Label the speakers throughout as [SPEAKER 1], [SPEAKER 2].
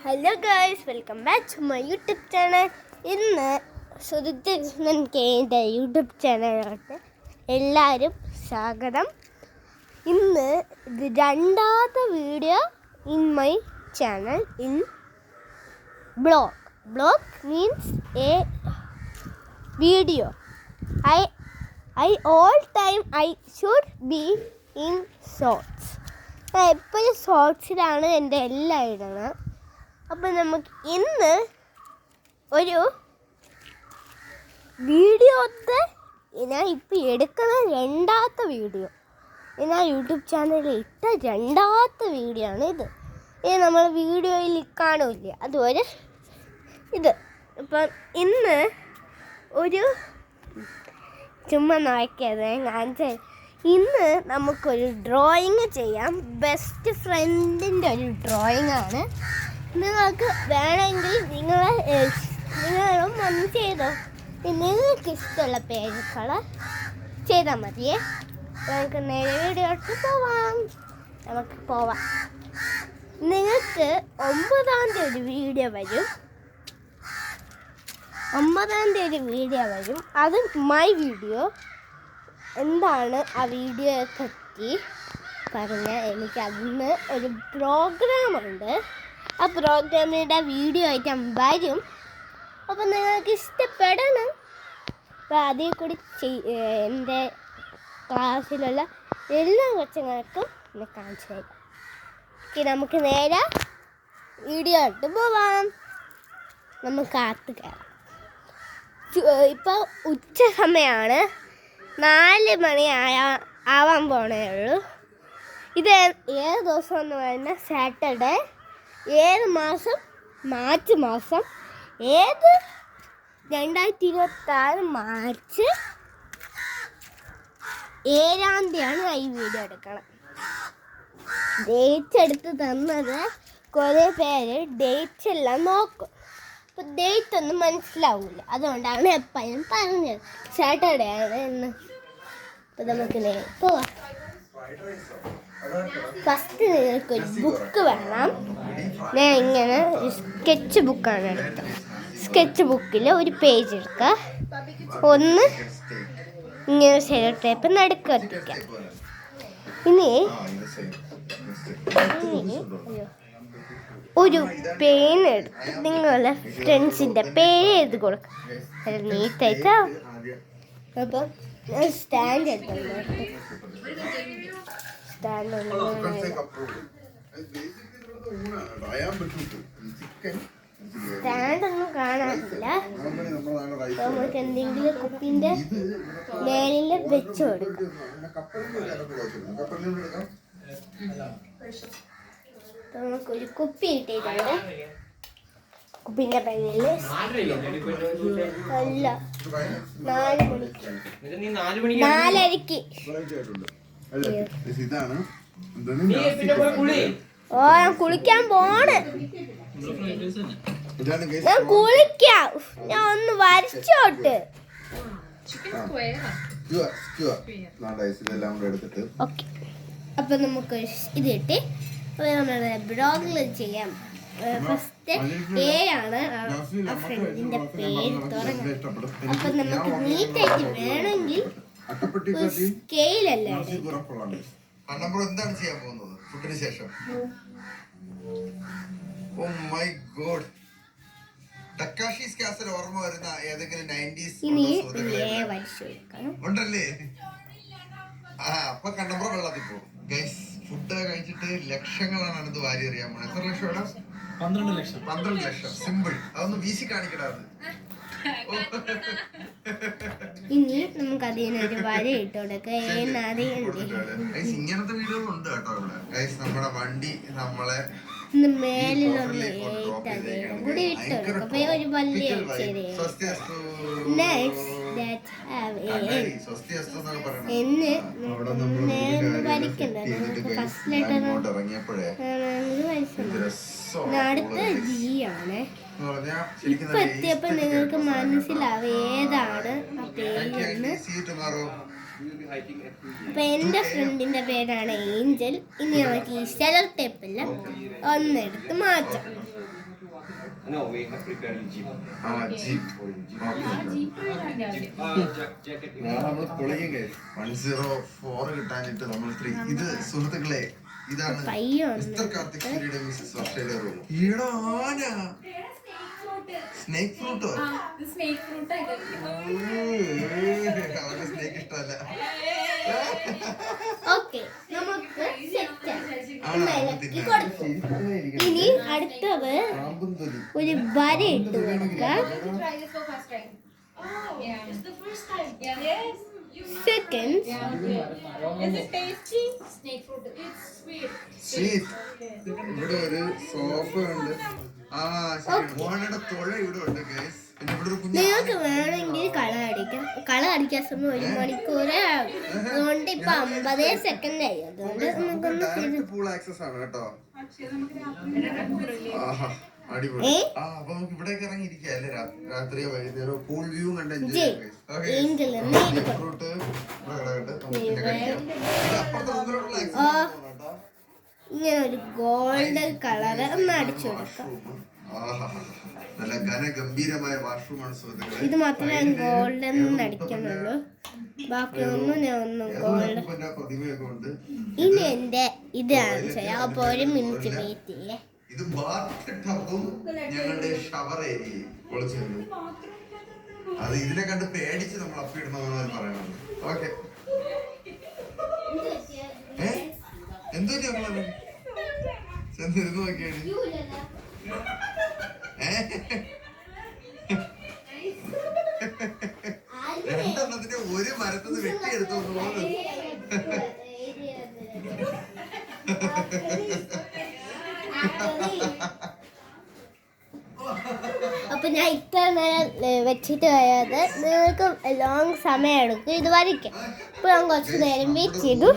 [SPEAKER 1] Hello guys, welcome back to my YouTube channel. ഇന്ന് സുധികൃഷ്ണൻ കെയുടെ YouTube ചാനലിലോട്ട് എല്ലാവരും സ്വാഗതം. ഇന്ന് ഇത് രണ്ടാമത്തെ video in my channel in blog. Blog means A video. I all time I should be in shorts. എപ്പോഴും ഷോർട്സിലാണ് എൻ്റെ എല്ലാം ഇടുന്നത്. അപ്പം നമുക്ക് ഇന്ന് ഒരു വീഡിയോത്തെ ഞാൻ ഇപ്പം എടുക്കുന്ന രണ്ടാമത്തെ വീഡിയോ, ഞാൻ യൂട്യൂബ് ചാനലിൽ ഇട്ട രണ്ടാമത്തെ വീഡിയോ ആണ് ഇത്. നമ്മൾ വീഡിയോയിൽ കാണില്ല അതുപോലെ ഇത്. അപ്പം ഇന്ന് ഒരു ചുമ്മാ നോക്കിയത് കാണിച്ച ഇന്ന് നമുക്കൊരു ഡ്രോയിങ് ചെയ്യാം. ബെസ്റ്റ് ഫ്രണ്ടിൻ്റെ ഒരു ഡ്രോയിങ് ആണ്. നിങ്ങൾക്ക് വേണമെങ്കിൽ നിങ്ങളും ഒന്ന് ചെയ്തോ. നിങ്ങൾക്ക് ഇഷ്ടമുള്ള പേരുകൾ ചെയ്താൽ മതിയേ. നമുക്ക് നേരെ വീഡിയോട്ട് പോവാം. നിങ്ങൾക്ക് 9-ാം തീയതി വീഡിയോ വരും. അത് മൈ വീഡിയോ. എന്താണ് ആ വീഡിയോയെ പറ്റി പറഞ്ഞാൽ, എനിക്ക് അന്ന് ഒരു പ്രോഗ്രാമുണ്ട്. ആ പ്രോഗ്രാമിൻ്റെ വീഡിയോ ആയിട്ട് ഞാൻ വരും. അപ്പം നിങ്ങൾക്ക് ഇഷ്ടപ്പെടണം. അപ്പോൾ അതിൽ കൂടി എൻ്റെ ക്ലാസ്സിലുള്ള എല്ലാ കൊച്ചുങ്ങൾക്കും എന്നെ കാണിച്ചു തരാം. നമുക്ക് നേരെ വീഡിയോ ഇട്ട് പോവാം. നമുക്ക് കാത്ത് കയറാം. ഇപ്പോൾ ഉച്ച സമയമാണ്. 4 മണി ആവാൻ പോണേ ഉള്ളൂ. ഇത് ഏത് ദിവസം എന്ന് പറഞ്ഞാൽ സാറ്റർഡേ. ഏത് മാസം? മാർച്ച് മാസം. 2026 മാർച്ച് 7-ാം തീയതിയാണ് ഈ വീഡിയോ എടുക്കണം. ഡേറ്റ് എടുത്ത് തന്നത് കുറേ പേര് ഡേറ്റ്സ് എല്ലാം നോക്കും. അപ്പോൾ ഡേറ്റ് ഒന്നും മനസ്സിലാവില്ല. അതുകൊണ്ടാണ് എപ്പോഴും പറഞ്ഞത് സാറ്റർഡേ ആണ് എന്ന്. അപ്പോൾ നമുക്ക് പോവാം. ഫസ്റ്റ് നിങ്ങൾക്കൊരു ബുക്ക് വേണം. ഞാൻ ഇങ്ങനെ ഒരു സ്കെച്ച് ബുക്കാണ് എടുത്തത്. സ്കെച്ച് ബുക്കിൽ ഒരു പേജ് എടുക്കുക. ഒന്ന് ഇങ്ങനെ സെലോ ടേപ്പ് നടുക്ക് എത്തിക്കാം. ഇനി ഒരു പെയിൻ എടുത്ത് നിങ്ങളുടെ ഫ്രണ്ട്സിൻ്റെ പേര് എഴുതി കൊടുക്കുക. അത് നീറ്റായിട്ടോ. അപ്പം സ്റ്റാൻഡ് എടുക്കുന്നത് സ്റ്റാൻഡൊന്നും കാണാനില്ല. നമുക്ക് എന്തെങ്കിലും കുപ്പിൻ്റെ മേലിൽ വെച്ച് കൊടുക്കാം. നമുക്കൊരു കുപ്പി ഇട്ടിട്ടുണ്ട്. കുപ്പിൻ്റെ പേരിൽ അല്ല 4 മണിക്ക് 4:30. ഓ, ഞാൻ കുളിക്കാൻ പോണ്. ഞാൻ കുളിക്കാം. ഞാൻ ഒന്ന് വരച്ചോട്ട്. ഓക്കെ, അപ്പൊ നമുക്ക് ഇത് ഇട്ട് നമ്മുടെ ബ്ലോഗിൽ ചെയ്യാം. ഫസ്റ്റ് എ ആണ് ആ ഫ്രണ്ടിന്റെ പേര് തുടങ്ങാം. അപ്പൊ നമുക്ക് നീറ്റായിട്ട് വേണമെങ്കിൽ സ്കെയിലല്ലേ
[SPEAKER 2] എന്താണ് ചെയ്യാൻ പോകുന്നത് ഫുഡിന് ശേഷം? ഓ മൈ ഗോഡ്, ടക്കാഷീസ് കാസൽ ഓർമ്മ വരുന്ന ഏതെങ്കിലും 90s ഉണ്ടല്ലേ? അപ്പൊ കണ്ണമ്പുറം വെള്ളത്തിൽ പോകും. ഗൈസ്, ഫുഡ് കഴിച്ചിട്ട് ലക്ഷങ്ങളാണ് അടുത്ത് വാരി അറിയാൻ പോണത്. എത്ര ലക്ഷം? 12 ലക്ഷം. സിമ്പിൾ. അതൊന്ന് വീശി കാണിക്കടാത്.
[SPEAKER 1] ഇനി നമുക്ക് അതിനൊരു വര ഇട്ട് കൊടുക്കാം.
[SPEAKER 2] ഇങ്ങനത്തെ വീഡിയോകളുണ്ട് കേട്ടോ ഇവിടെ. ഗൈസ്, നമ്മുടെ വണ്ടി നമ്മളെ
[SPEAKER 1] മേലിലൊന്ന് കൂടി ഇട്ട് കൊടുക്കാം. ഒരു വലിയ അടുത്ത ജി ആണ്. ഇപ്പൊ എത്തിയപ്പോ നിങ്ങൾക്ക് മനസ്സിലാവും ഏതാണ് ആ പേര്. അപ്പൊ എന്റെ ഫ്രണ്ടിന്റെ പേരാണ് ഏഞ്ചൽ. ഇനി നമുക്ക് ഈ സെലോ ടേപ്പെല്ലാം ഒന്നെടുത്ത് മാറ്റാം.
[SPEAKER 3] No, we have prepared jeep.
[SPEAKER 2] Jeep
[SPEAKER 3] Jacket.
[SPEAKER 2] നാളെ നമ്മൾ പൊളിയും guys. 104 കിട്ടാനിട്ട് നമ്മൾ 3 ഇത് സുഹൃത്തുക്കളെ ഇതാണ് മിസ്റ്റർ കാർത്തിക് സൂര്യയുടെ മിസ്സസ് വർഷയുടെ റൂം. ഈടാ ആന സ്നേക്ക് ഫ്രൂട്ടോ? അവർക്ക് സ്നേക്ക് ഇഷ്ടമല്ല.
[SPEAKER 1] ഓക്കെ നമുക്ക് ഇനി അടുത്തത് ഒരു വര ഇട്ട് കൊടുക്കാം. Second,
[SPEAKER 2] sweet. ഇവിടെ ഒരു സോഫ ഉണ്ട്. ആ ശരി, ഓണയുടെ തുഴ ഇവിടെ ഉണ്ട് ഗൈസ്. പിന്നെ ഇവിടെ ഒരു കുഞ്ഞു
[SPEAKER 1] നിങ്ങൾക്ക് വേണമെങ്കിൽ കളർ അടിക്കാൻ സമയം 1 മണിക്കൂർ ആകും. അതുകൊണ്ട് ഇപ്പൊ 50 സെക്കൻഡ് ആയി. അതുകൊണ്ട് നമുക്കൊന്ന്
[SPEAKER 2] ഡയറക്റ്റ് പൂൾ ആക്സസ് ആണ് കേട്ടോ. ആഹാ അടിപൊളി. അപ്പൊ നമുക്ക് ഇവിടേക്ക് ഇറങ്ങി ഇരിക്കാം അല്ലേ? രാത്രിയോ വൈകുന്നേരോ പൂൾ വ്യൂ കണ്ട് എൻജോയ് ചെയ്യാം.
[SPEAKER 1] ഏഞ്ചൽ
[SPEAKER 2] ഫ്രൂട്ട് പിന്നെ കഴിക്കാം. ഇത് അപ്പുറത്തെ റൂമിലോട്ടുള്ള ആക്സസ് ആണ് കേട്ടോ.
[SPEAKER 1] ഇങ്ങനെ ഒരു ഗോൾഡൻ കളർ ഒന്ന് അടിച്ചു കൊടുക്കാം.
[SPEAKER 2] നല്ല ഘനഗംഭീരമായ വാഷ്റൂമാണ് സുഹൃത്തുക്കളെ.
[SPEAKER 1] ഇത് മാത്രമേ ഗോൾഡൻ അടിക്കുന്നുള്ളൂ. ബാക്കിയൊന്നും ഞാൻ ഒന്നും ഗോൾഡ്.
[SPEAKER 2] പ്രതിമയൊക്കെ ഉണ്ട്.
[SPEAKER 1] ഇനി എന്റെ ഇതാണ് ചെയ്യാം. അപ്പൊ 1 മിനിറ്റ് വെയിറ്റ് ചെയ്യേ.
[SPEAKER 2] ഇത് ബാത്ത് ടബും ഞങ്ങളുടെ ഷവർ ഏരിയയും പൊളിച്ചിട്ടുണ്ട്. അത് ഇതിനെ കണ്ട് പേടിച്ച് നമ്മൾ അപ്പിടണമെന്നാണ് പറയുന്നത്. ഓക്കെ എന്തോ ഞങ്ങളത് ചെന്നിരുന്ന് നോക്കിയാണ്. രണ്ടെണ്ണത്തിന്റെ ഒരു മരത്തുനിന്ന് വെട്ടിയെടുത്തു പോകുന്നത്.
[SPEAKER 1] അപ്പൊ ഞാൻ ഇത്ര നേരം വെച്ചിട്ട് പോയത് നിങ്ങൾക്ക് ലോങ് സമയം എടുക്കും ഇത് വരയ്ക്കാം. ഇപ്പൊ ഞാൻ കുറച്ച് നേരം വെയിറ്റ് ചെയ്തു.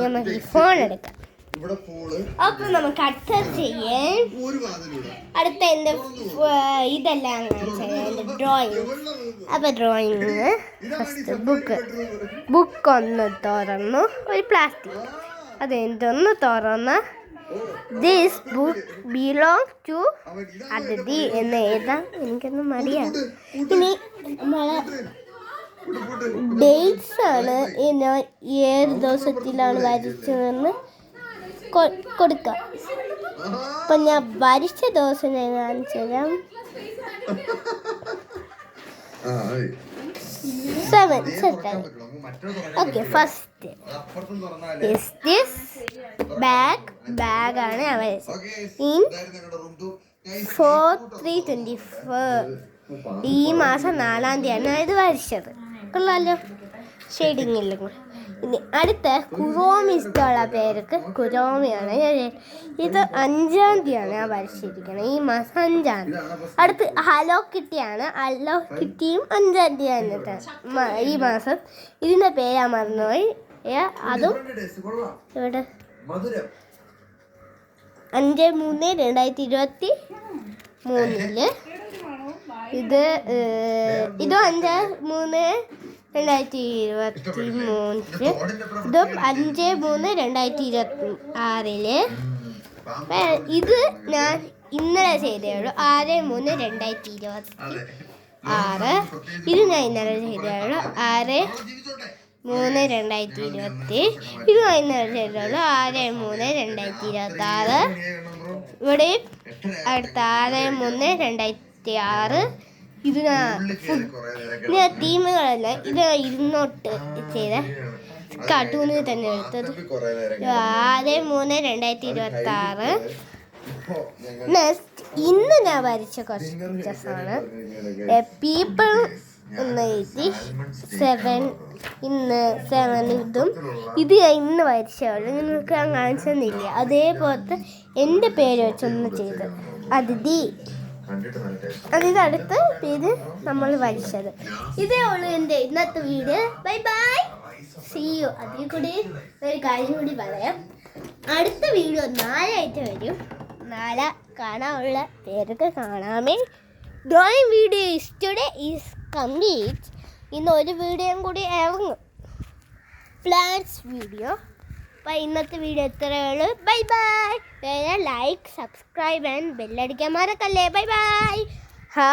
[SPEAKER 1] നമുക്ക് ഈ ഫോൺ എടുക്കാം. അപ്പൊ നമുക്ക് അടുത്ത ചെയ്യാൻ അടുത്ത എന്റെ ഇതെല്ലാം ചെയ്യാം. എന്റെ ഡ്രോയിങ്. അപ്പൊ ഡ്രോയിങ് ഫസ്റ്റ് ബുക്ക് ഒന്ന് തുറന്നു. ഒരു പ്ലാസ്റ്റിക് അതെന്തൊന്ന് തുറന്ന് ദിസ് ബുക്ക് ബിലോങ് ടു അതിഥി എന്ന് എഴുതാം. എനിക്കൊന്നും മടിയാണ്. ഇനി നമ്മളെ ഡേറ്റ്സ് ആണ് ഞാൻ ഏത് ദിവസത്തിലാണ് വരച്ചതെന്ന് കൊടുക്കാം. അപ്പൊ ഞാൻ വരച്ച ദിവസം ഞാൻ കാണിച്ചു തരാം. 7 September. Okay, first is this bag ആണ് ഞാൻ വരച്ചത്. In 4/3/24 ഈ മാസം 4-ാം തീയതിയാണ് ഇത് വരച്ചത്. കൊള്ളാലോ, ഷെയ്ഡിങ് ഇല്ലെങ്കിൽ. ഇനി അടുത്ത കുറോമി ഇഷ്ടമുള്ള പേർക്ക് കുറോമിയാണ്. ഇത് 5-ാം തീയതിയാണ് ഞാൻ വരച്ചിരിക്കുന്നത്. ഈ മാസം 5-ാം തീയതി. അടുത്ത് ഹലോ കിറ്റിയാണ്. ഹലോ കിറ്റിയും 5-ാം തീയതി ഈ മാസം. ഇതിൻ്റെ പേരാ മറന്നുപോയി. അതും ഇവിടെ 5/3/2023 ഇത് 5/3/2023 ഇതും 5/3/2026 ഇത് ഞാൻ ഇന്നലെ ചെയ്തേ ഉള്ളൂ. 6/3/2026 ഇത് ഞാൻ ഇന്നലെ ചെയ്തേ ഉള്ളൂ. 6/3/2020 ഇത് ഞാൻ ഇന്നലെ ചെയ്തേ ഉള്ളൂ. 6/3/2026 ഇവിടെ അടുത്ത 6/3/2026 ഇത് ഞാൻ തീമുകളല്ല, ഇത് ഇരുന്നോട്ട് ചെയ്ത കാർട്ടൂണിൽ തന്നെ എടുത്തത്. 6/3/2026 നെക്സ്റ്റ് ഇന്ന് ഞാൻ വരച്ച കുറച്ച് പിക്ചേഴ്സാണ്. പീപ്പിൾ എന്ന് എഴുതി 7 ഇന്ന് 7 ഇതും ഇത് ഞാൻ ഇന്ന് വരച്ചുള്ളൂ. നിങ്ങൾക്ക് ഞാൻ കാണിച്ചെന്നില്ല. അതേപോലത്തെ എൻ്റെ പേര് വെച്ചൊന്ന് ചെയ്ത് അതിഥി. അതിൻ്റെ അടുത്ത് പേര് നമ്മൾ വരച്ചത്. ഇതേ ഉള്ളൂ എൻ്റെ ഇന്നത്തെ video. Bye bye, see you. അതിൽ കൂടി ഒരു കാര്യം കൂടി പറയാം. അടുത്ത വീഡിയോ 4 ആയിട്ട് വരും. 4 കാണാനുള്ള പേരൊക്കെ കാണാമേ. Drawing video today is complete. ഇന്ന് ഒരു വീഡിയോയും കൂടി ഇറങ്ങും, പ്ലാന്റ്സ് വീഡിയോ. അപ്പോൾ ഇന്നത്തെ വീഡിയോ ഇത്രയേ ഉള്ളൂ. Bye bye. Like subscribe and ബെല്ലടിക്കാൻ മറക്കല്ലേ. Bye bye. ഹാ